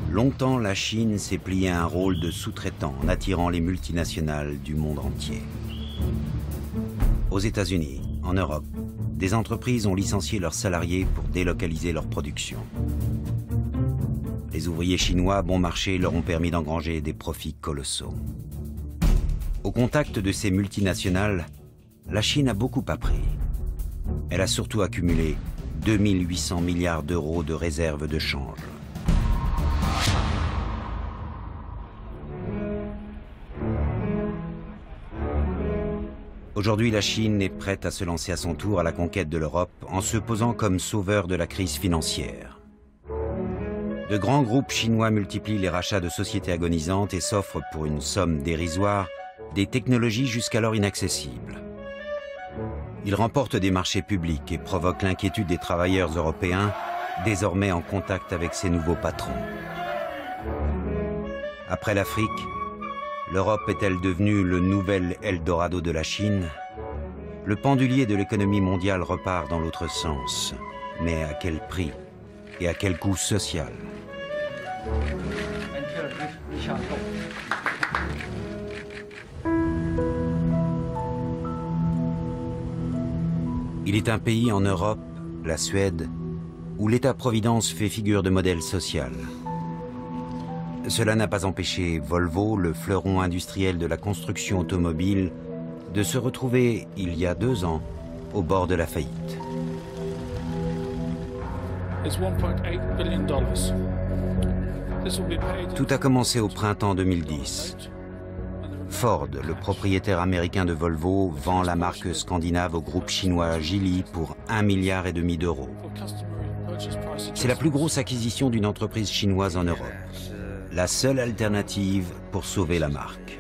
Longtemps, la Chine s'est pliée à un rôle de sous-traitant en attirant les multinationales du monde entier. Aux États-Unis, en Europe, des entreprises ont licencié leurs salariés pour délocaliser leur production. Les ouvriers chinois bon marché leur ont permis d'engranger des profits colossaux. Au contact de ces multinationales, la Chine a beaucoup appris. Elle a surtout accumulé 2800 milliards d'euros de réserves de change. Aujourd'hui, la Chine est prête à se lancer à son tour à la conquête de l'Europe en se posant comme sauveur de la crise financière. De grands groupes chinois multiplient les rachats de sociétés agonisantes et s'offrent pour une somme dérisoire des technologies jusqu'alors inaccessibles. Ils remportent des marchés publics et provoquent l'inquiétude des travailleurs européens, désormais en contact avec ces nouveaux patrons. Après l'Afrique, l'Europe est-elle devenue le nouvel Eldorado de la Chine? Le pendulier de l'économie mondiale repart dans l'autre sens. Mais à quel prix? Et à quel coût social? Il est un pays en Europe, la Suède, où l'État-providence fait figure de modèle social. Cela n'a pas empêché Volvo, le fleuron industriel de la construction automobile, de se retrouver, il y a 2 ans, au bord de la faillite. Tout a commencé au printemps 2010. Ford, le propriétaire américain de Volvo, vend la marque scandinave au groupe chinois Geely pour 1,5 milliard d'euros. C'est la plus grosse acquisition d'une entreprise chinoise en Europe. La seule alternative pour sauver la marque.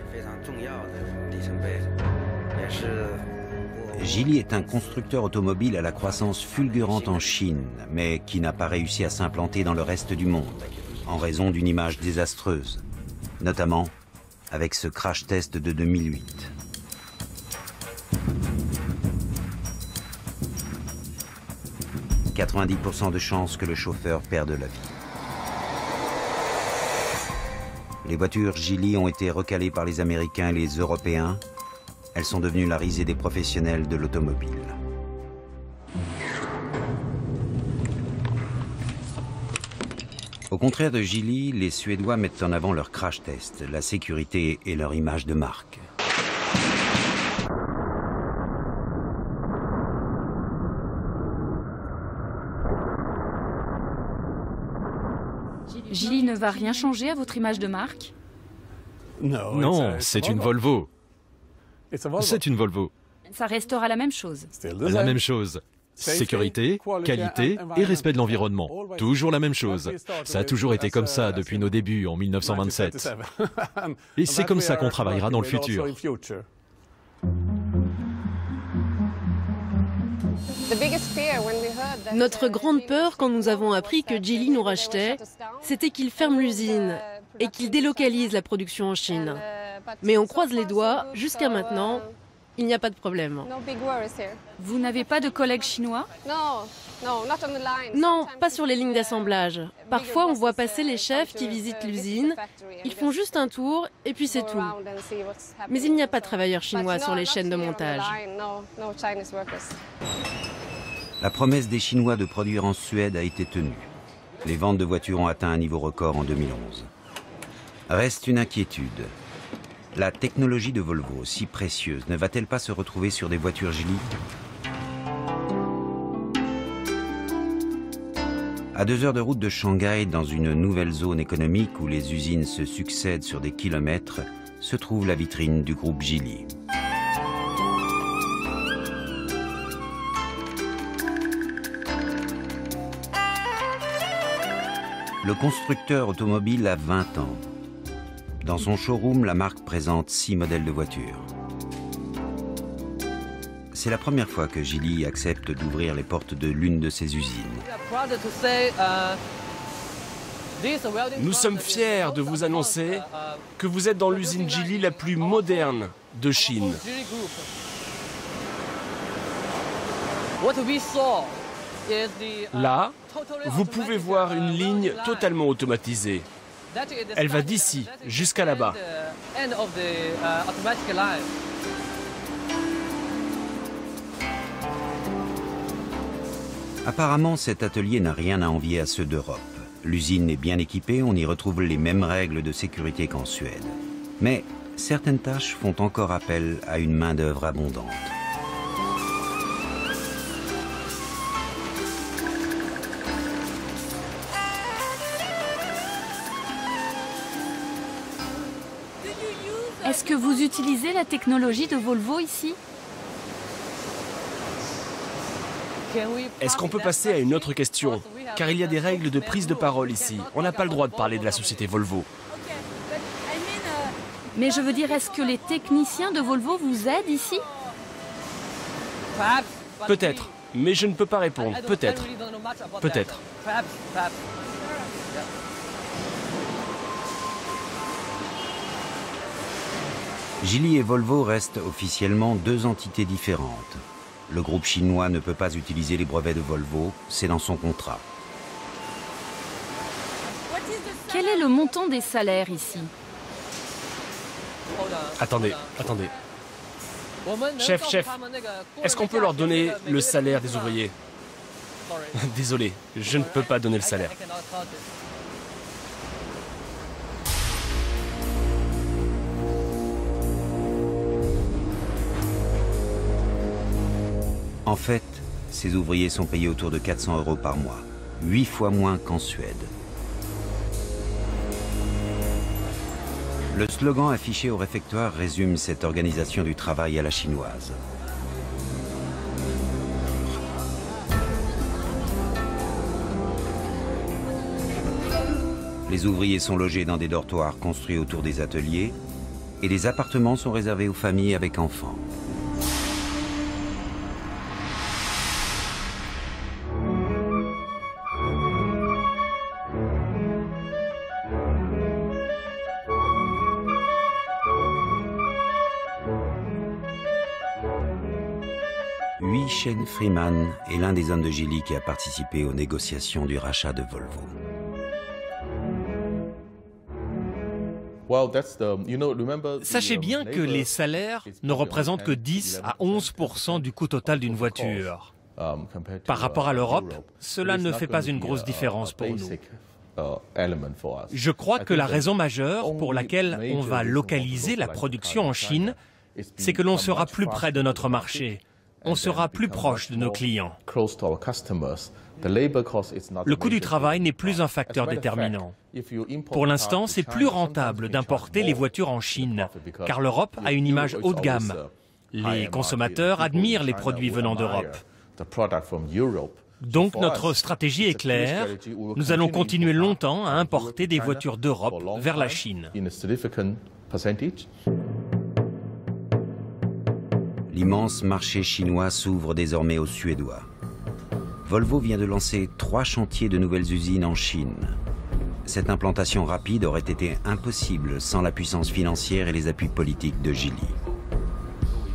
Geely est un constructeur automobile à la croissance fulgurante en Chine, mais qui n'a pas réussi à s'implanter dans le reste du monde, en raison d'une image désastreuse, notamment avec ce crash test de 2008. « 90% de chances que le chauffeur perde la vie. Les voitures Geely ont été recalées par les Américains et les Européens. Elles sont devenues la risée des professionnels de l'automobile. Au contraire de Geely, les Suédois mettent en avant leur crash test, la sécurité et leur image de marque. Geely ne va rien changer à votre image de marque? Non, c'est une Volvo. C'est une Volvo. Ça restera la même chose. La même chose. Sécurité, qualité et respect de l'environnement. Toujours la même chose. Ça a toujours été comme ça depuis nos débuts en 1927. Et c'est comme ça qu'on travaillera dans le futur. Notre grande peur quand nous avons appris que Geely nous rachetait, c'était qu'il ferme l'usine et qu'il délocalise la production en Chine. Mais on croise les doigts, jusqu'à maintenant, il n'y a pas de problème. Vous n'avez pas de collègues chinois? Non, pas sur les lignes d'assemblage. Parfois, on voit passer les chefs qui visitent l'usine. Ils font juste un tour et puis c'est tout. Mais il n'y a pas de travailleurs chinois sur les chaînes de montage. La promesse des Chinois de produire en Suède a été tenue. Les ventes de voitures ont atteint un niveau record en 2011. Reste une inquiétude. La technologie de Volvo, si précieuse, ne va-t-elle pas se retrouver sur des voitures Geely? À 2 heures de route de Shanghai, dans une nouvelle zone économique où les usines se succèdent sur des kilomètres, se trouve la vitrine du groupe Geely. Le constructeur automobile a 20 ans. Dans son showroom, la marque présente 6 modèles de voitures. C'est la première fois que Geely accepte d'ouvrir les portes de l'une de ses usines. Nous sommes fiers de vous annoncer que vous êtes dans l'usine Geely la plus moderne de Chine. Là, vous pouvez voir une ligne totalement automatisée. Elle va d'ici jusqu'à là-bas. Apparemment, cet atelier n'a rien à envier à ceux d'Europe. L'usine est bien équipée, on y retrouve les mêmes règles de sécurité qu'en Suède. Mais certaines tâches font encore appel à une main-d'œuvre abondante. Est-ce que vous utilisez la technologie de Volvo ici? Est-ce qu'on peut passer à une autre question? Car il y a des règles de prise de parole ici. On n'a pas le droit de parler de la société Volvo. Mais je veux dire, est-ce que les techniciens de Volvo vous aident ici? Peut-être, mais je ne peux pas répondre. Peut-être. Peut-être. Geely et Volvo restent officiellement deux entités différentes. Le groupe chinois ne peut pas utiliser les brevets de Volvo, c'est dans son contrat. Quel est le montant des salaires ici? Attendez. Chef, est-ce qu'on peut leur donner le salaire des ouvriers? Désolé, je ne peux pas donner le salaire. En fait, ces ouvriers sont payés autour de 400 € par mois, 8 fois moins qu'en Suède. Le slogan affiché au réfectoire résume cette organisation du travail à la chinoise. Les ouvriers sont logés dans des dortoirs construits autour des ateliers et les appartements sont réservés aux familles avec enfants. Shane Freeman est l'un des hommes de Geely qui a participé aux négociations du rachat de Volvo. Sachez bien que les salaires ne représentent que 10 à 11% du coût total d'une voiture. Par rapport à l'Europe, cela ne fait pas une grosse différence pour nous. Je crois que la raison majeure pour laquelle on va localiser la production en Chine, c'est que l'on sera plus près de notre marché. On sera plus proche de nos clients. Le coût du travail n'est plus un facteur déterminant. Pour l'instant, c'est plus rentable d'importer les voitures en Chine, car l'Europe a une image haut de gamme. Les consommateurs admirent les produits venant d'Europe. Donc notre stratégie est claire. Nous allons continuer longtemps à importer des voitures d'Europe vers la Chine. L'immense marché chinois s'ouvre désormais aux Suédois. Volvo vient de lancer 3 chantiers de nouvelles usines en Chine. Cette implantation rapide aurait été impossible sans la puissance financière et les appuis politiques de Geely.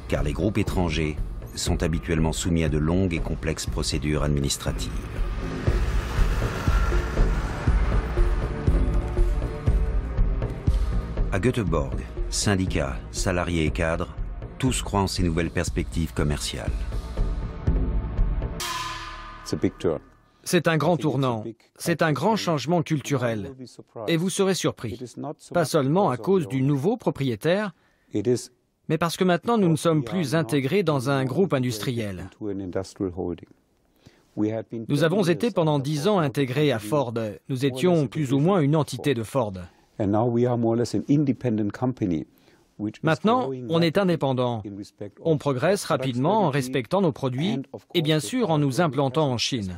Car les groupes étrangers sont habituellement soumis à de longues et complexes procédures administratives. À Göteborg, syndicats, salariés et cadres, tous croient en ces nouvelles perspectives commerciales. C'est un grand tournant, c'est un grand changement culturel. Et vous serez surpris, pas seulement à cause du nouveau propriétaire, mais parce que maintenant nous ne sommes plus intégrés dans un groupe industriel. Nous avons été pendant 10 ans intégrés à Ford. Nous étions plus ou moins une entité de Ford. Maintenant, on est indépendant. On progresse rapidement en respectant nos produits et bien sûr en nous implantant en Chine.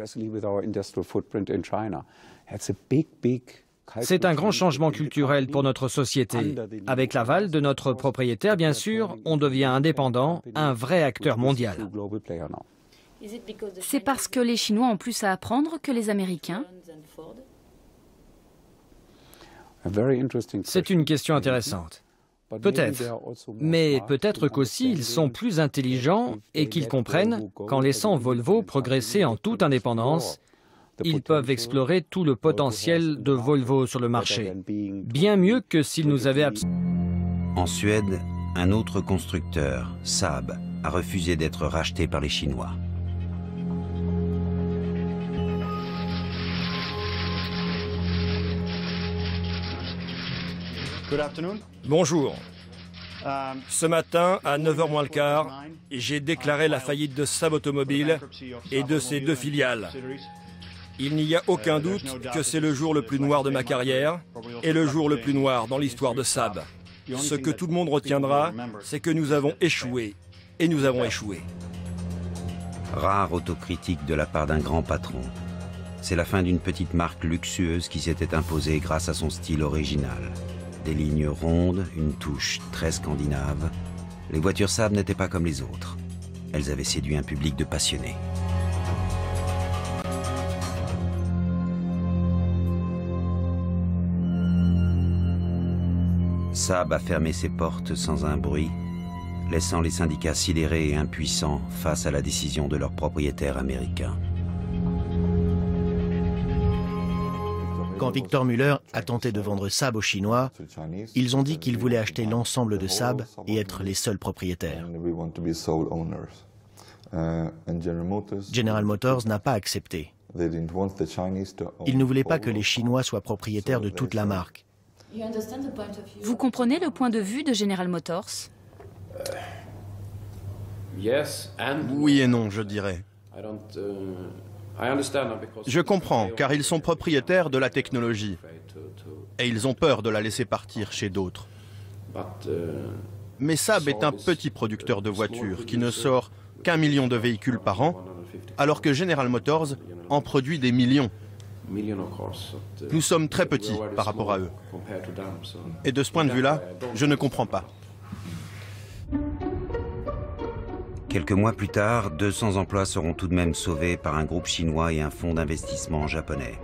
C'est un grand changement culturel pour notre société. Avec l'aval de notre propriétaire, bien sûr, on devient indépendant, un vrai acteur mondial. C'est parce que les Chinois ont plus à apprendre que les Américains? C'est une question intéressante. Peut-être. Mais peut-être qu'aussi ils sont plus intelligents et qu'ils comprennent qu'en laissant Volvo progresser en toute indépendance, ils peuvent explorer tout le potentiel de Volvo sur le marché. Bien mieux que s'ils nous avaient En Suède, un autre constructeur, Saab, a refusé d'être racheté par les Chinois. Bonjour. Ce matin, à 9h moins le quart, j'ai déclaré la faillite de Saab Automobile et de ses 2 filiales. Il n'y a aucun doute que c'est le jour le plus noir de ma carrière et le jour le plus noir dans l'histoire de Saab. Ce que tout le monde retiendra, c'est que nous avons échoué et nous avons échoué. Rare autocritique de la part d'un grand patron. C'est la fin d'une petite marque luxueuse qui s'était imposée grâce à son style original. Des lignes rondes, une touche très scandinave. Les voitures Saab n'étaient pas comme les autres. Elles avaient séduit un public de passionnés. Saab a fermé ses portes sans un bruit, laissant les syndicats sidérés et impuissants face à la décision de leurs propriétaires américains. Quand Victor Müller a tenté de vendre Saab aux Chinois, ils ont dit qu'ils voulaient acheter l'ensemble de Saab et être les seuls propriétaires. General Motors n'a pas accepté. Ils ne voulaient pas que les Chinois soient propriétaires de toute la marque. Vous comprenez le point de vue de General Motors? Oui et non, je dirais. Je comprends, car ils sont propriétaires de la technologie. Et ils ont peur de la laisser partir chez d'autres. Mais Saab est un petit producteur de voitures qui ne sort qu'1 million de véhicules par an, alors que General Motors en produit des millions. Nous sommes très petits par rapport à eux. Et de ce point de vue-là, je ne comprends pas. Quelques mois plus tard, 200 emplois seront tout de même sauvés par un groupe chinois et un fonds d'investissement japonais.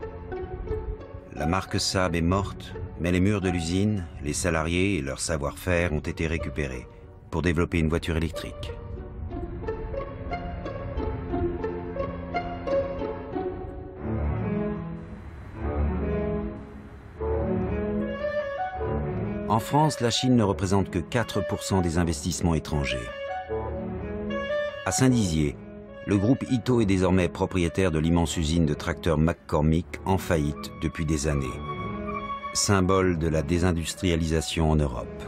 La marque Saab est morte, mais les murs de l'usine, les salariés et leur savoir-faire ont été récupérés pour développer une voiture électrique. En France, la Chine ne représente que 4% des investissements étrangers. À Saint-Dizier, le groupe Ito est désormais propriétaire de l'immense usine de tracteurs McCormick en faillite depuis des années. Symbole de la désindustrialisation en Europe.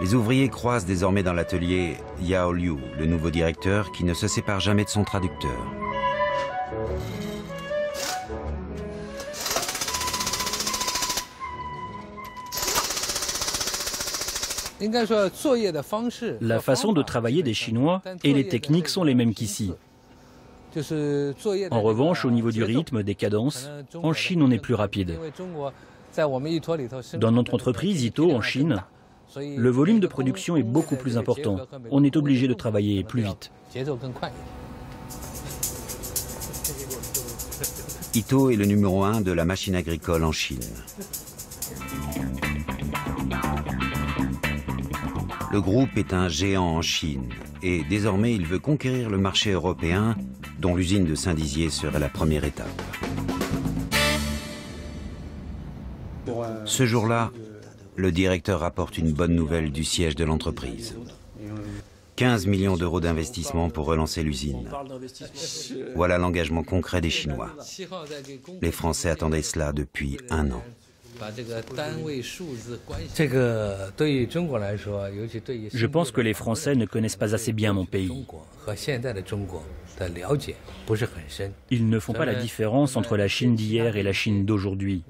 Les ouvriers croisent désormais dans l'atelier Yao Liu, le nouveau directeur qui ne se sépare jamais de son traducteur. La façon de travailler des Chinois et les techniques sont les mêmes qu'ici. En revanche, au niveau du rythme, des cadences, en Chine, on est plus rapide. Dans notre entreprise, Ito, en Chine, le volume de production est beaucoup plus important. On est obligé de travailler plus vite. Ito est le numéro 1 de la machine agricole en Chine. Le groupe est un géant en Chine et désormais il veut conquérir le marché européen dont l'usine de Saint-Dizier serait la première étape. Ce jour-là, le directeur rapporte une bonne nouvelle du siège de l'entreprise. 15 millions d'euros d'investissement pour relancer l'usine. Voilà l'engagement concret des Chinois. Les Français attendaient cela depuis 1 an. Je pense que les Français ne connaissent pas assez bien mon pays. Ils ne font pas la différence entre la Chine d'hier et la Chine d'aujourd'hui.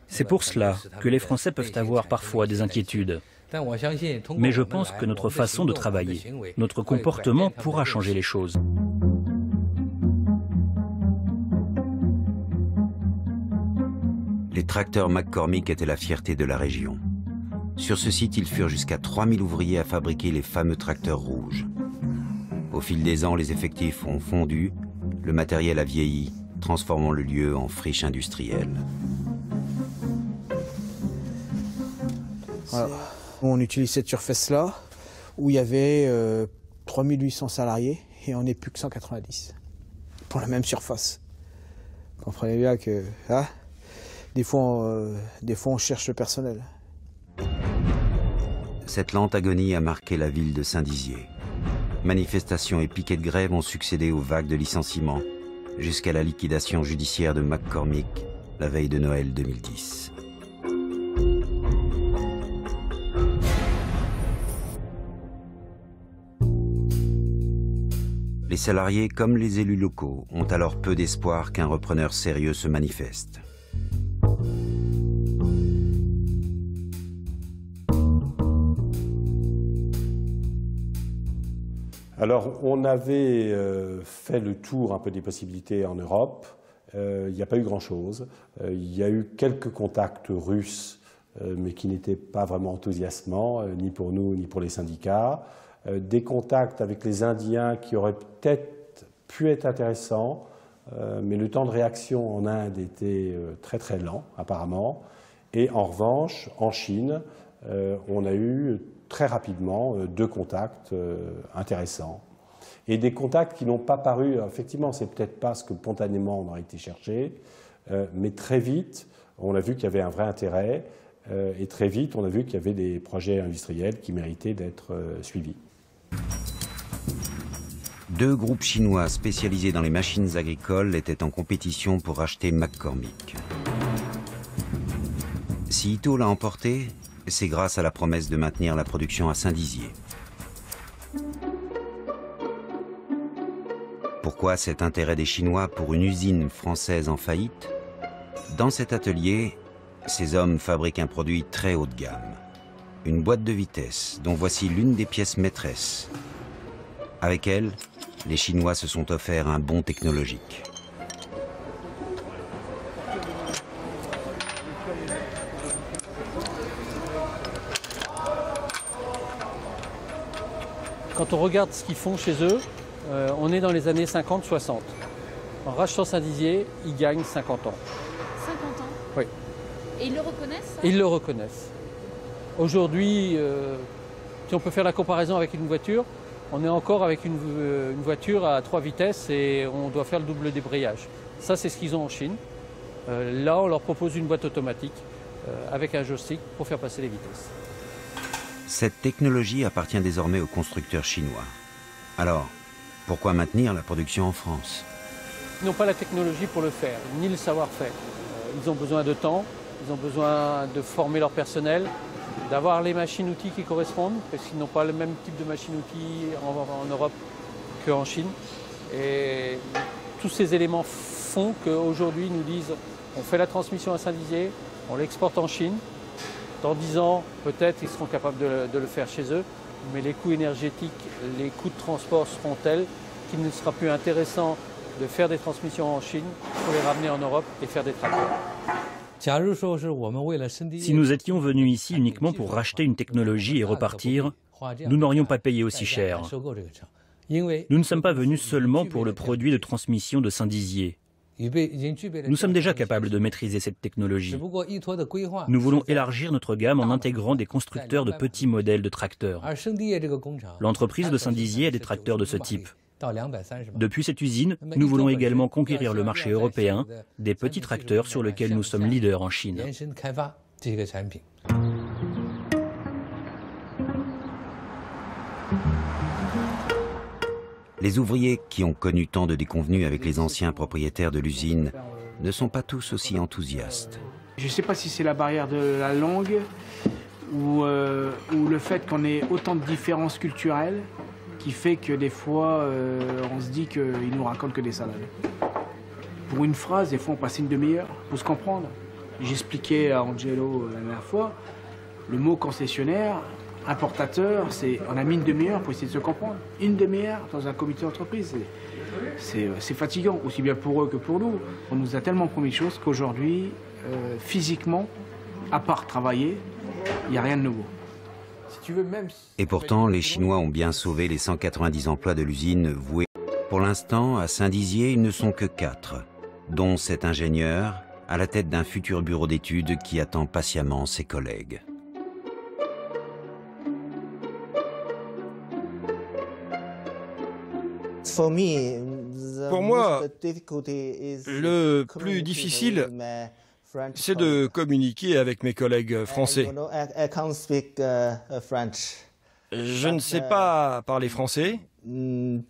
C'est pour cela que les Français peuvent avoir parfois des inquiétudes. Mais je pense que notre façon de travailler, notre comportement pourra changer les choses. Les tracteurs McCormick étaient la fierté de la région. Sur ce site, ils furent jusqu'à 3000 ouvriers à fabriquer les fameux tracteurs rouges. Au fil des ans, les effectifs ont fondu, le matériel a vieilli, transformant le lieu en friche industrielle. Voilà. On utilise cette surface-là, où il y avait 3800 salariés, et on n'est plus que 190, pour la même surface. Vous comprenez bien que des fois on cherche le personnel. Cette lente agonie a marqué la ville de Saint-Dizier. Manifestations et piquets de grève ont succédé aux vagues de licenciements, jusqu'à la liquidation judiciaire de McCormick, la veille de Noël 2010. Les salariés comme les élus locaux ont alors peu d'espoir qu'un repreneur sérieux se manifeste. Alors, on avait fait le tour un peu des possibilités en Europe. Il n'y a pas eu grand-chose. Il y a eu quelques contacts russes, mais qui n'étaient pas vraiment enthousiasmants, ni pour nous, ni pour les syndicats. Des contacts avec les Indiens qui auraient peut-être pu être intéressants, mais le temps de réaction en Inde était très très lent, apparemment. Et en revanche, en Chine, on a eu très rapidement 2 contacts intéressants. Et des contacts qui n'ont pas paru, effectivement, c'est peut-être pas ce que spontanément on aurait été chercher, mais très vite, on a vu qu'il y avait un vrai intérêt, et très vite, on a vu qu'il y avait des projets industriels qui méritaient d'être suivis. 2 groupes chinois spécialisés dans les machines agricoles étaient en compétition pour racheter McCormick. Si Ito l'a emporté, c'est grâce à la promesse de maintenir la production à Saint-Dizier. Pourquoi cet intérêt des Chinois pour une usine française en faillite? Dans cet atelier, ces hommes fabriquent un produit très haut de gamme. Une boîte de vitesse dont voici l'une des pièces maîtresses. Avec elle, les Chinois se sont offerts un bond technologique. Quand on regarde ce qu'ils font chez eux, on est dans les années 50-60. En rachetant Saint-Dizier, ils gagnent 50 ans. 50 ans? Oui. Et ils le reconnaissent? Ils le reconnaissent. Aujourd'hui, si on peut faire la comparaison avec une voiture, on est encore avec une voiture à 3 vitesses et on doit faire le double débrayage. Ça, c'est ce qu'ils ont en Chine. Là, on leur propose une boîte automatique avec un joystick pour faire passer les vitesses. Cette technologie appartient désormais aux constructeurs chinois. Alors, pourquoi maintenir la production en France? Ils n'ont pas la technologie pour le faire, ni le savoir-faire. Ils ont besoin de temps, ils ont besoin de former leur personnel, d'avoir les machines-outils qui correspondent, parce qu'ils n'ont pas le même type de machines-outils en Europe qu'en Chine. Et tous ces éléments font qu'aujourd'hui, ils nous disent on fait la transmission à Saint-Dizier, on l'exporte en Chine. Dans 10 ans, peut-être, ils seront capables de le faire chez eux, mais les coûts énergétiques, les coûts de transport seront tels qu'il ne sera plus intéressant de faire des transmissions en Chine pour les ramener en Europe et faire des tracteurs. Si nous étions venus ici uniquement pour racheter une technologie et repartir, nous n'aurions pas payé aussi cher. Nous ne sommes pas venus seulement pour le produit de transmission de Saint-Dizier. Nous sommes déjà capables de maîtriser cette technologie. Nous voulons élargir notre gamme en intégrant des constructeurs de petits modèles de tracteurs. L'entreprise de Saint-Dizier a des tracteurs de ce type. Depuis cette usine, nous voulons également conquérir le marché européen des petits tracteurs sur lesquels nous sommes leaders en Chine. Les ouvriers qui ont connu tant de déconvenues avec les anciens propriétaires de l'usine ne sont pas tous aussi enthousiastes. Je ne sais pas si c'est la barrière de la langue ou le fait qu'on ait autant de différences culturelles qui fait que des fois, on se dit qu'ils nous racontent que des salades. Pour une phrase, des fois, on passe une demi-heure pour se comprendre. J'expliquais à Angelo la dernière fois, le mot concessionnaire, importateur, on a mis une demi-heure pour essayer de se comprendre. Une demi-heure dans un comité d'entreprise, c'est fatigant, aussi bien pour eux que pour nous. On nous a tellement promis de choses qu'aujourd'hui, physiquement, à part travailler, il n'y a rien de nouveau. Et pourtant, les Chinois ont bien sauvé les 190 emplois de l'usine vouée. Pour l'instant, à Saint-Dizier, ils ne sont que 4, dont cet ingénieur à la tête d'un futur bureau d'études qui attend patiemment ses collègues. Pour moi, le plus difficile, c'est de communiquer avec mes collègues français. Je ne sais pas parler français. Et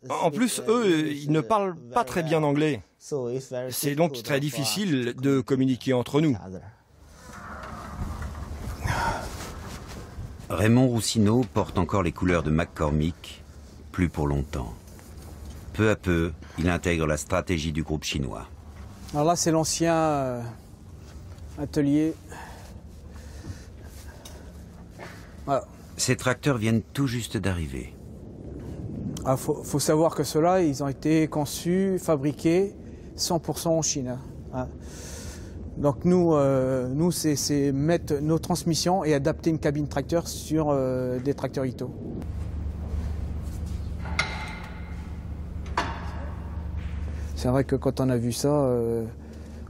en plus, eux, ils ne parlent pas très bien anglais. C'est donc très difficile de communiquer entre nous. Raymond Roussineau porte encore les couleurs de McCormick, plus pour longtemps. Peu à peu, il intègre la stratégie du groupe chinois. Alors là, c'est l'ancien atelier. Voilà. Ces tracteurs viennent tout juste d'arriver. Ah, faut savoir que ceux-là, ils ont été conçus, fabriqués 100% en Chine. Hein. Donc nous c'est mettre nos transmissions et adapter une cabine tracteur sur des tracteurs Ito. C'est vrai que quand on a vu ça,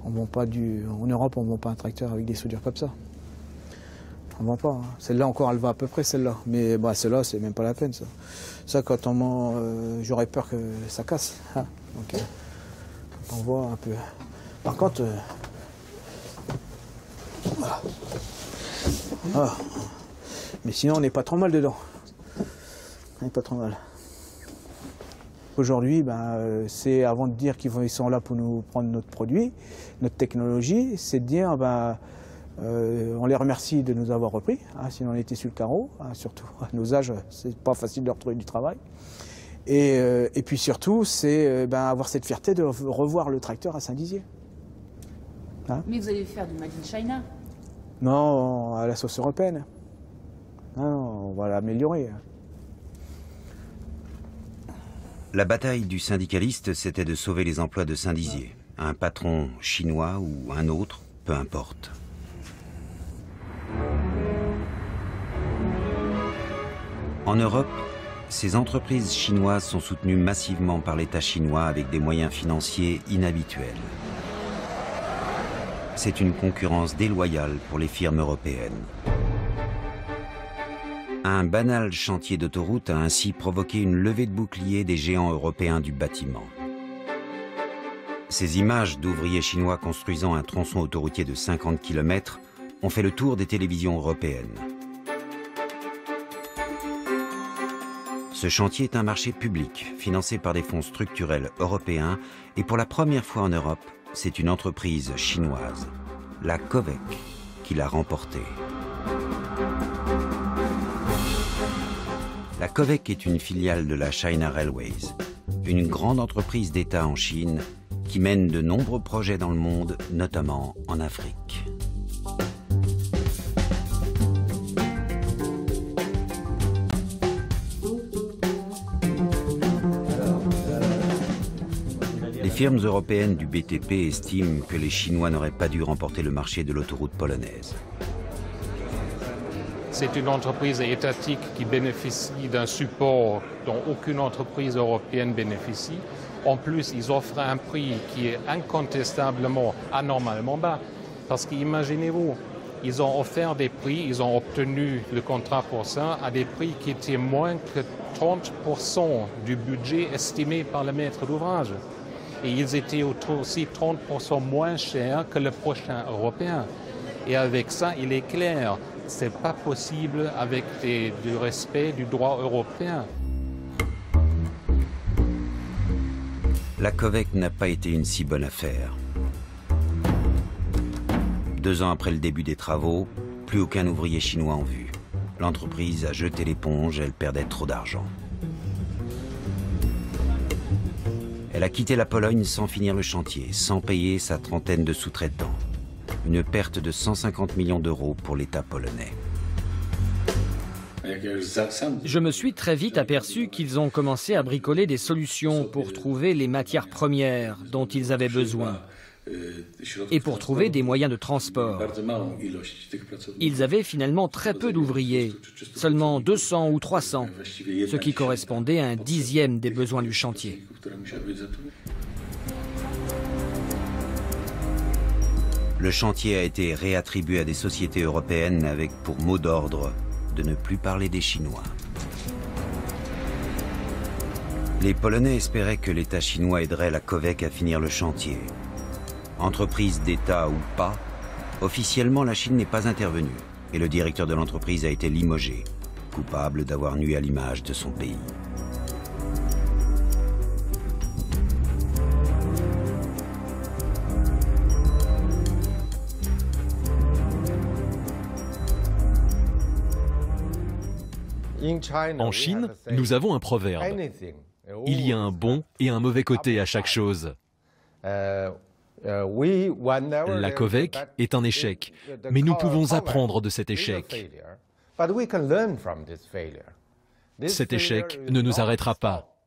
on vend pas en Europe, on ne vend pas un tracteur avec des soudures comme ça. On ne vend pas. Hein. Celle-là encore, elle va à peu près, celle-là. Mais bah, celle-là, c'est même pas la peine, ça. Ça, quand on ment, j'aurais peur que ça casse. Hein. Donc, on voit un peu. Par contre, voilà. Ah. Mais sinon, on n'est pas trop mal dedans. On n'est pas trop mal. Aujourd'hui, ben, c'est avant de dire qu'ils sont là pour nous prendre notre produit, notre technologie, c'est de dire, ben, on les remercie de nous avoir repris, hein, sinon on était sur le carreau, hein, surtout à nos âges, c'est pas facile de retrouver du travail. Et puis surtout, c'est ben, avoir cette fierté de revoir le tracteur à Saint-Dizier. Hein? Mais vous allez faire du Made in China? Non, à la sauce européenne. Non, on va l'améliorer. La bataille du syndicaliste, c'était de sauver les emplois de Saint-Dizier. Un patron chinois ou un autre, peu importe. En Europe, ces entreprises chinoises sont soutenues massivement par l'État chinois avec des moyens financiers inhabituels. C'est une concurrence déloyale pour les firmes européennes. Un banal chantier d'autoroute a ainsi provoqué une levée de boucliers des géants européens du bâtiment. Ces images d'ouvriers chinois construisant un tronçon autoroutier de 50 km ont fait le tour des télévisions européennes. Ce chantier est un marché public, financé par des fonds structurels européens, et pour la première fois en Europe, c'est une entreprise chinoise, la Covec, qui l'a remporté. La Covec est une filiale de la China Railways, une grande entreprise d'État en Chine qui mène de nombreux projets dans le monde, notamment en Afrique. Les firmes européennes du BTP estiment que les Chinois n'auraient pas dû remporter le marché de l'autoroute polonaise. C'est une entreprise étatique qui bénéficie d'un support dont aucune entreprise européenne bénéficie. En plus, ils offrent un prix qui est incontestablement anormalement bas. Parce qu'imaginez-vous, ils ont offert des prix, ils ont obtenu le contrat pour ça à des prix qui étaient moins que 30% du budget estimé par le maître d'ouvrage. Et ils étaient aussi 30% moins chers que le prochain européen. Et avec ça, il est clair, c'est pas possible avec du respect du droit européen. La Covec n'a pas été une si bonne affaire. 2 ans après le début des travaux, plus aucun ouvrier chinois en vue. L'entreprise a jeté l'éponge, elle perdait trop d'argent. Elle a quitté la Pologne sans finir le chantier, sans payer sa trentaine de sous-traitants. Une perte de 150 millions d'euros pour l'État polonais. Je me suis très vite aperçu qu'ils ont commencé à bricoler des solutions pour trouver les matières premières dont ils avaient besoin et pour trouver des moyens de transport. Ils avaient finalement très peu d'ouvriers, seulement 200 ou 300, ce qui correspondait à un 10e des besoins du chantier. Le chantier a été réattribué à des sociétés européennes avec pour mot d'ordre de ne plus parler des Chinois. Les Polonais espéraient que l'État chinois aiderait la COVEC à finir le chantier. Entreprise d'État ou pas, officiellement la Chine n'est pas intervenue et le directeur de l'entreprise a été limogé, coupable d'avoir nui à l'image de son pays. En Chine, nous avons un proverbe. Il y a un bon et un mauvais côté à chaque chose. La COVEC est un échec, mais nous pouvons apprendre de cet échec. Cet échec ne nous arrêtera pas.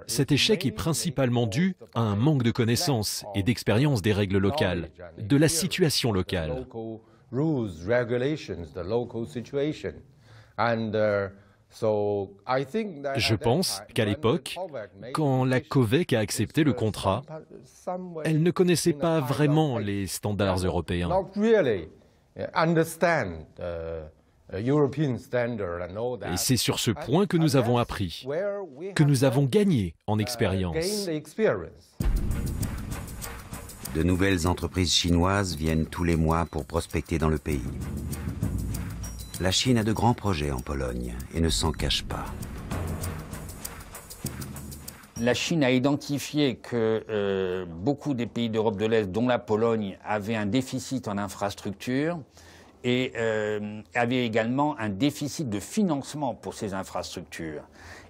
Cet échec est principalement dû à un manque de connaissances et d'expérience des règles locales, de la situation locale. Je pense qu'à l'époque, quand la COVEC a accepté le contrat, elle ne connaissait pas vraiment les standards européens. Et c'est sur ce point que nous avons appris, que nous avons gagné en expérience. De nouvelles entreprises chinoises viennent tous les mois pour prospecter dans le pays. La Chine a de grands projets en Pologne et ne s'en cache pas. La Chine a identifié que beaucoup des pays d'Europe de l'Est, dont la Pologne, avaient un déficit en infrastructures et avaient également un déficit de financement pour ces infrastructures.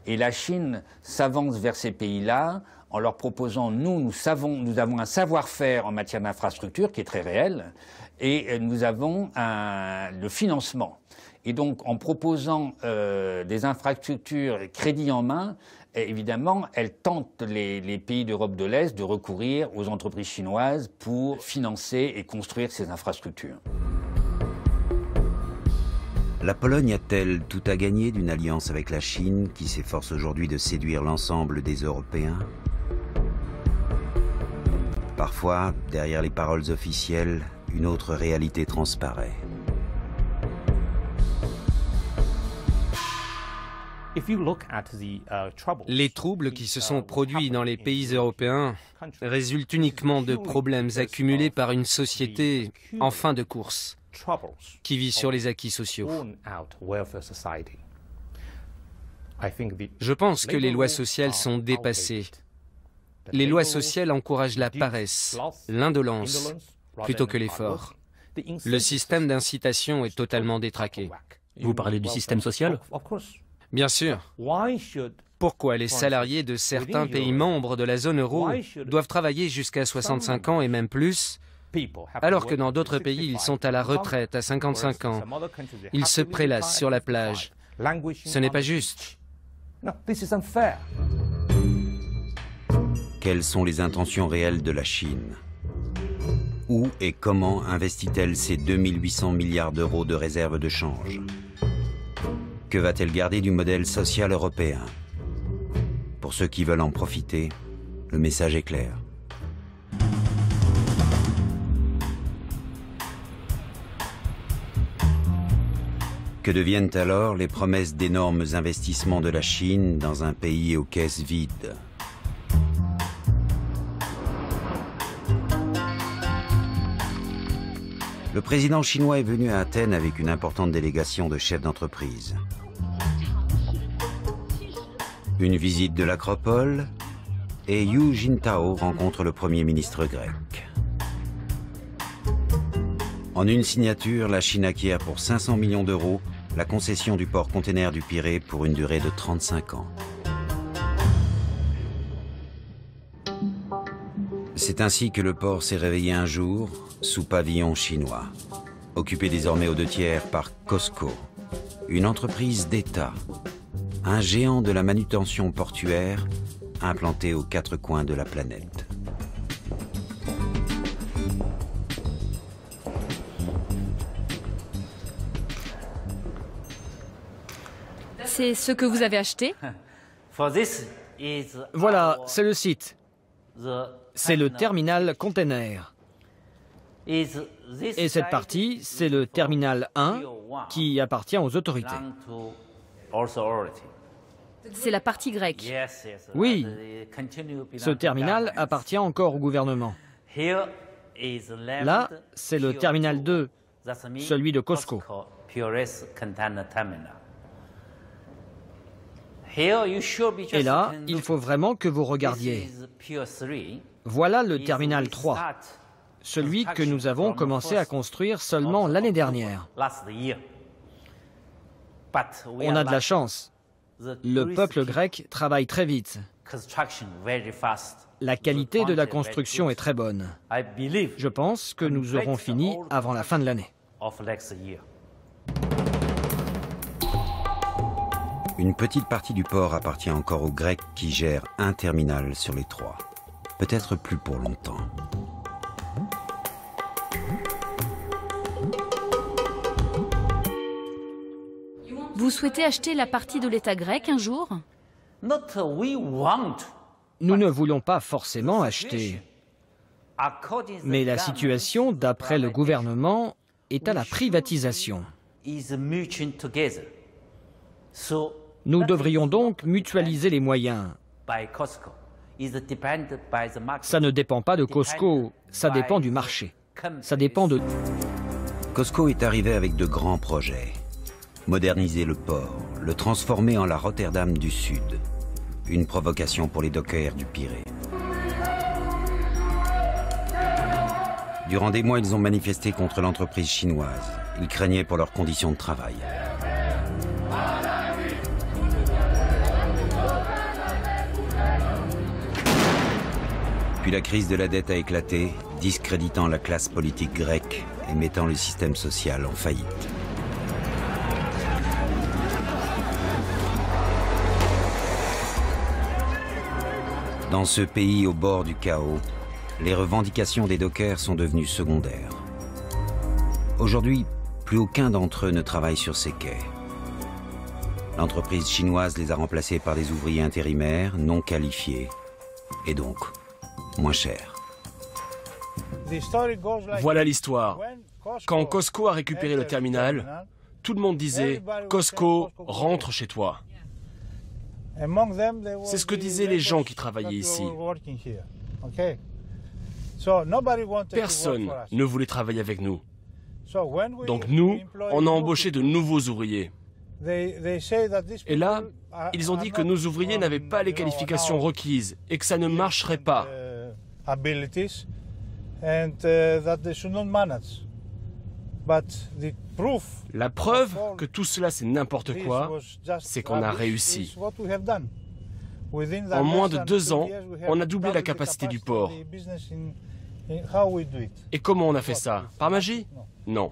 Et la Chine s'avance vers ces pays-là en leur proposant, nous avons un savoir-faire en matière d'infrastructure qui est très réel, et nous avons le financement. Et donc, en proposant des infrastructures crédit en main, évidemment, elle tente les pays d'Europe de l'Est de recourir aux entreprises chinoises pour financer et construire ces infrastructures. La Pologne a-t-elle tout à gagner d'une alliance avec la Chine qui s'efforce aujourd'hui de séduire l'ensemble des Européens? Parfois, derrière les paroles officielles, une autre réalité transparaît. Les troubles qui se sont produits dans les pays européens résultent uniquement de problèmes accumulés par une société en fin de course, qui vit sur les acquis sociaux. Je pense que les lois sociales sont dépassées. Les lois sociales encouragent la paresse, l'indolence, plutôt que l'effort. Le système d'incitation est totalement détraqué. Vous parlez du système social ? Bien sûr. Pourquoi les salariés de certains pays membres de la zone euro doivent travailler jusqu'à 65 ans et même plus, alors que dans d'autres pays, ils sont à la retraite à 55 ans. Ils se prélassent sur la plage. Ce n'est pas juste. Quelles sont les intentions réelles de la Chine? Où et comment investit-elle ses 2800 milliards d'euros de réserves de change? Que va-t-elle garder du modèle social européen? Pour ceux qui veulent en profiter, le message est clair. Que deviennent alors les promesses d'énormes investissements de la Chine dans un pays aux caisses vides? Le président chinois est venu à Athènes avec une importante délégation de chefs d'entreprise. Une visite de l'Acropole et Hu Jintao rencontre le Premier ministre grec. En une signature, la Chine acquiert pour 500 millions d'euros la concession du port container du Pirée pour une durée de 35 ans. C'est ainsi que le port s'est réveillé un jour sous pavillon chinois, occupé désormais aux 2/3 par COSCO, une entreprise d'État, un géant de la manutention portuaire implanté aux 4 coins de la planète. C'est ce que vous avez acheté? Voilà, c'est le site. C'est le terminal container. Et cette partie, c'est le terminal 1 qui appartient aux autorités. C'est la partie grecque. Oui, ce terminal appartient encore au gouvernement. Là, c'est le terminal 2, celui de Cosco. Et là, il faut vraiment que vous regardiez. Voilà le terminal 3, celui que nous avons commencé à construire seulement l'année dernière. On a de la chance. Le peuple grec travaille très vite. La qualité de la construction est très bonne. Je pense que nous aurons fini avant la fin de l'année. Une petite partie du port appartient encore aux Grecs qui gèrent un terminal sur les 3. Peut-être plus pour longtemps. Vous souhaitez acheter la partie de l'État grec un jour? Nous ne voulons pas forcément acheter. Mais la situation, d'après le gouvernement, est à la privatisation. Nous devrions donc mutualiser les moyens. Ça ne dépend pas de Cosco, ça dépend du marché. Ça dépend de... Cosco est arrivé avec de grands projets. Moderniser le port, le transformer en la Rotterdam du Sud. Une provocation pour les dockers du Pirée. Durant des mois, ils ont manifesté contre l'entreprise chinoise. Ils craignaient pour leurs conditions de travail. Puis la crise de la dette a éclaté, discréditant la classe politique grecque et mettant le système social en faillite. Dans ce pays au bord du chaos, les revendications des dockers sont devenues secondaires. Aujourd'hui, plus aucun d'entre eux ne travaille sur ces quais. L'entreprise chinoise les a remplacés par des ouvriers intérimaires, non qualifiés, et donc moins chers. Voilà l'histoire. Quand Cosco a récupéré le terminal, tout le monde disait « Cosco, rentre chez toi ». C'est ce que disaient les gens qui travaillaient ici. Personne ne voulait travailler avec nous. Donc nous, on a embauché de nouveaux ouvriers. Et là, ils ont dit que nos ouvriers n'avaient pas les qualifications requises et que ça ne marcherait pas. La preuve que tout cela c'est n'importe quoi, c'est qu'on a réussi. En moins de 2 ans, on a doublé la capacité du port. Et comment on a fait ça? Par magie? Non.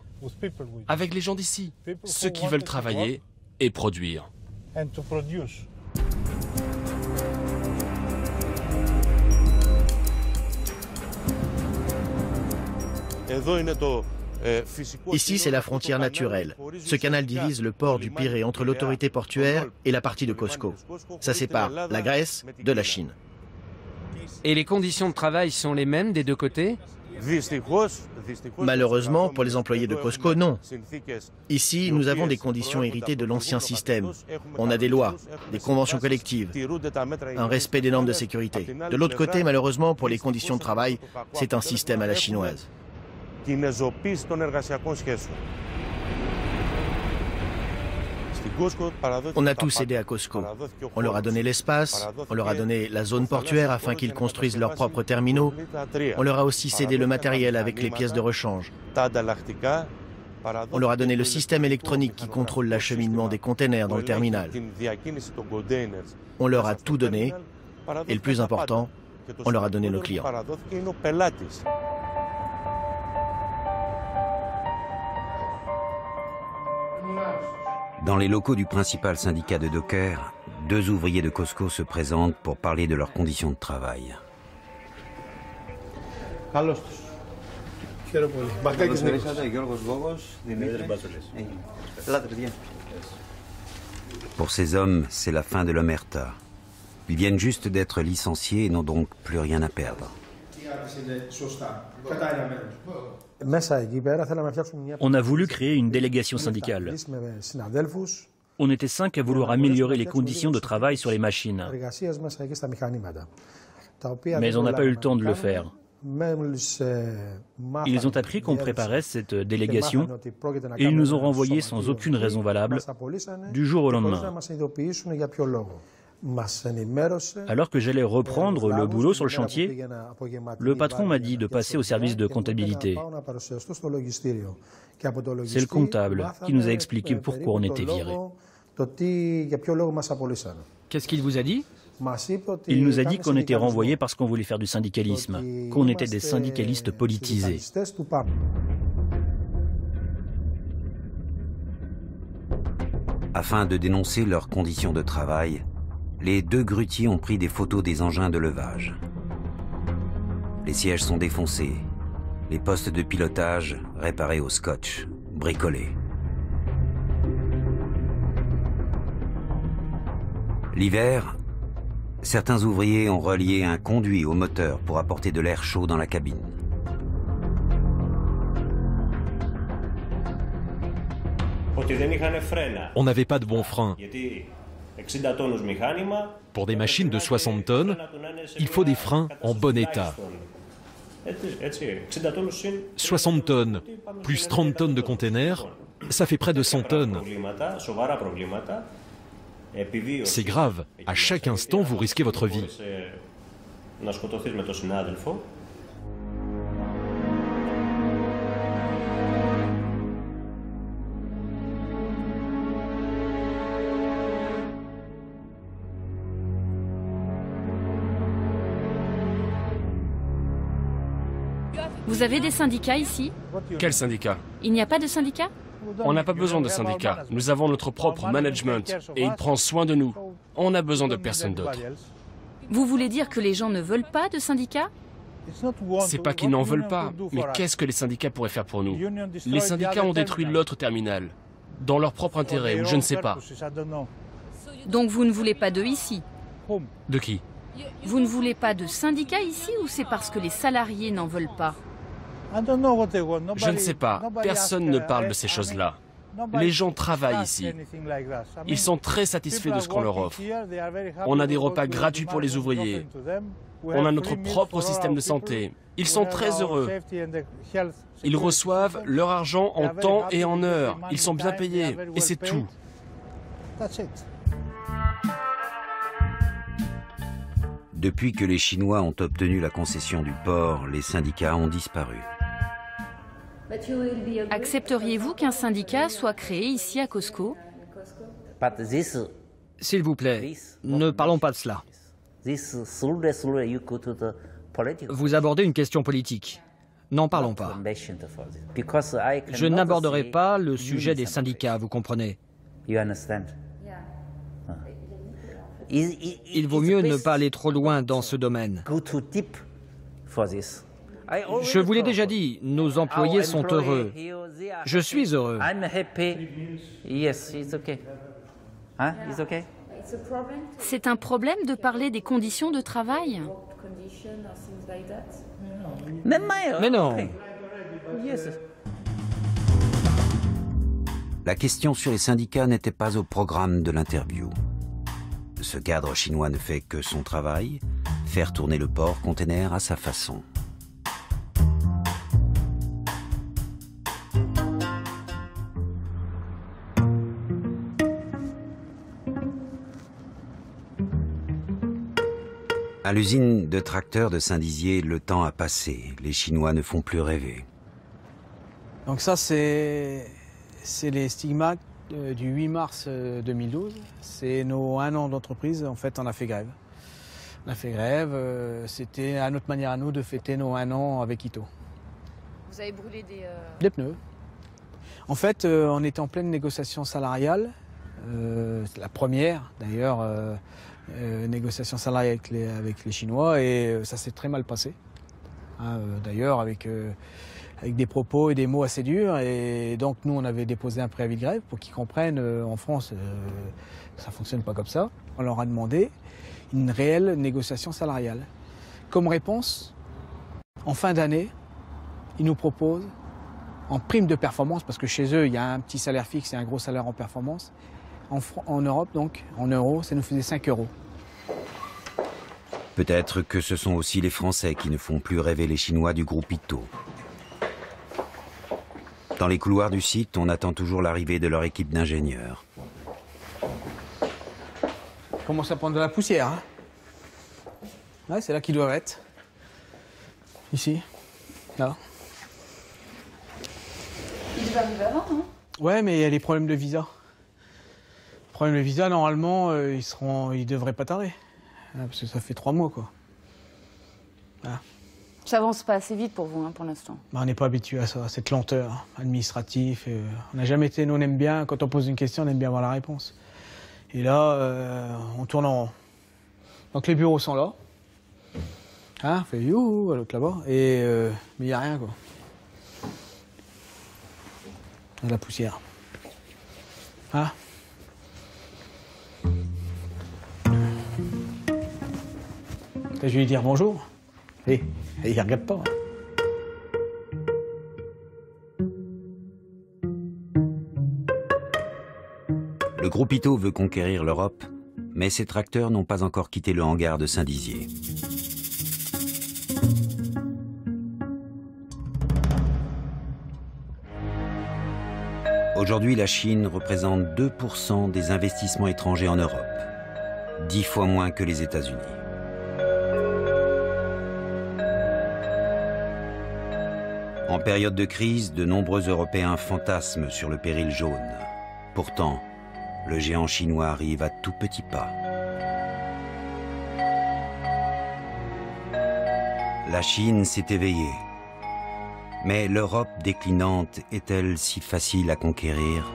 Avec les gens d'ici, ceux qui veulent travailler et produire. Ici, c'est la frontière naturelle. Ce canal divise le port du Pirée entre l'autorité portuaire et la partie de Cosco. Ça sépare la Grèce de la Chine. Et les conditions de travail sont les mêmes des deux côtés? Malheureusement, pour les employés de Cosco, non. Ici, nous avons des conditions héritées de l'ancien système. On a des lois, des conventions collectives, un respect des normes de sécurité. De l'autre côté, malheureusement, pour les conditions de travail, c'est un système à la chinoise. On a tous aidé à Cosco. On leur a donné l'espace, on leur a donné la zone portuaire afin qu'ils construisent leurs propres terminaux. On leur a aussi cédé le matériel avec les pièces de rechange. On leur a donné le système électronique qui contrôle l'acheminement des containers dans le terminal. On leur a tout donné, et le plus important, on leur a donné nos clients. Dans les locaux du principal syndicat de dockers, 2 ouvriers de Cosco se présentent pour parler de leurs conditions de travail. Pour ces hommes, c'est la fin de l'omerta. Ils viennent juste d'être licenciés et n'ont donc plus rien à perdre. On a voulu créer une délégation syndicale. On était 5 à vouloir améliorer les conditions de travail sur les machines. Mais on n'a pas eu le temps de le faire. Ils ont appris qu'on préparait cette délégation et ils nous ont renvoyés sans aucune raison valable du jour au lendemain. Alors que j'allais reprendre le boulot sur le chantier, le patron m'a dit de passer au service de comptabilité. C'est le comptable qui nous a expliqué pourquoi on était virés. Qu'est-ce qu'il vous a dit? Il nous a dit qu'on était renvoyés parce qu'on voulait faire du syndicalisme, qu'on était des syndicalistes politisés. Afin de dénoncer leurs conditions de travail, les deux grutiers ont pris des photos des engins de levage. Les sièges sont défoncés, les postes de pilotage réparés au scotch, bricolés. L'hiver, certains ouvriers ont relié un conduit au moteur pour apporter de l'air chaud dans la cabine. On n'avait pas de bons freins. Pour des machines de 60 tonnes, il faut des freins en bon état. 60 tonnes plus 30 tonnes de containers, ça fait près de 100 tonnes. C'est grave. À chaque instant, vous risquez votre vie. Vous avez des syndicats ici? Quel syndicat? Il n'y a pas de syndicat? On n'a pas besoin de syndicat. Nous avons notre propre management et il prend soin de nous. On a besoin de personne d'autre. Vous voulez dire que les gens ne veulent pas de syndicats? C'est pas qu'ils n'en veulent pas, mais qu'est-ce que les syndicats pourraient faire pour nous? Les syndicats ont détruit l'autre terminal, dans leur propre intérêt, ou je ne sais pas. Donc vous ne voulez pas d'eux ici? De qui? Vous ne voulez pas de syndicats ici ou c'est parce que les salariés n'en veulent pas? Je ne sais pas, personne ne parle de ces choses-là. Les gens travaillent ici. Ils sont très satisfaits de ce qu'on leur offre. On a des repas gratuits pour les ouvriers. On a notre propre système de santé. Ils sont très heureux. Ils reçoivent leur argent en temps et en heure. Ils sont bien payés. Et c'est tout. Depuis que les Chinois ont obtenu la concession du port, les syndicats ont disparu. Accepteriez-vous qu'un syndicat soit créé ici à Cosco? S'il vous plaît, ne parlons pas de cela. Vous abordez une question politique. N'en parlons pas. Je n'aborderai pas le sujet des syndicats, vous comprenez? Il vaut mieux ne pas aller trop loin dans ce domaine. Je vous l'ai déjà dit, nos employés sont heureux. Je suis heureux. C'est un problème de parler des conditions de travail? Mais non. La question sur les syndicats n'était pas au programme de l'interview. Ce cadre chinois ne fait que son travail, faire tourner le port container à sa façon. À l'usine de tracteurs de Saint-Dizier, le temps a passé. Les Chinois ne font plus rêver. Donc ça, c'est les stigmates du 8 mars 2012. C'est nos 1 an d'entreprise. En fait, on a fait grève. On a fait grève. C'était à notre manière à nous de fêter nos 1 an avec Ito. Vous avez brûlé des pneus. En fait, on était en pleine négociation salariale. C'est la première, d'ailleurs, négociation salariale avec les Chinois. Et ça s'est très mal passé. D'ailleurs, avec des propos et des mots assez durs. Et donc, nous, on avait déposé un préavis de grève pour qu'ils comprennent, en France, ça ne fonctionne pas comme ça. On leur a demandé une réelle négociation salariale. Comme réponse, en fin d'année, ils nous proposent, en prime de performance, parce que chez eux, il y a un petit salaire fixe et un gros salaire en performance, En Europe, donc, en euros, ça nous faisait 5 euros. Peut-être que ce sont aussi les Français qui ne font plus rêver les Chinois du groupe Ito. Dans les couloirs du site, on attend toujours l'arrivée de leur équipe d'ingénieurs. On commence à prendre de la poussière. Hein. Ouais, c'est là qu'ils doivent être. Ici. Là. Ils devaient arriver avant, non? Ouais, mais il y a les problèmes de visa. Problème de visa, normalement, ils devraient pas tarder. Parce que ça fait 3 mois, quoi. Voilà. Ça avance pas assez vite pour vous, hein, pour l'instant. Bah, on n'est pas habitué à ça, à cette lenteur administrative. On n'a jamais été, nous on aime bien, quand on pose une question, on aime bien avoir la réponse. Et là, on tourne en rond. Donc les bureaux sont là. Hein, on fait youhou à l'autre là-bas. Mais il n'y a rien, quoi. Il y a de la poussière. Hein? Je vais lui dire bonjour. Et il regarde pas. Le groupe Ito veut conquérir l'Europe, mais ses tracteurs n'ont pas encore quitté le hangar de Saint-Dizier. Aujourd'hui, la Chine représente 2% des investissements étrangers en Europe, 10 fois moins que les États-Unis. En période de crise, de nombreux Européens fantasment sur le péril jaune. Pourtant, le géant chinois arrive à tout petits pas. La Chine s'est éveillée. Mais l'Europe déclinante est-elle si facile à conquérir ?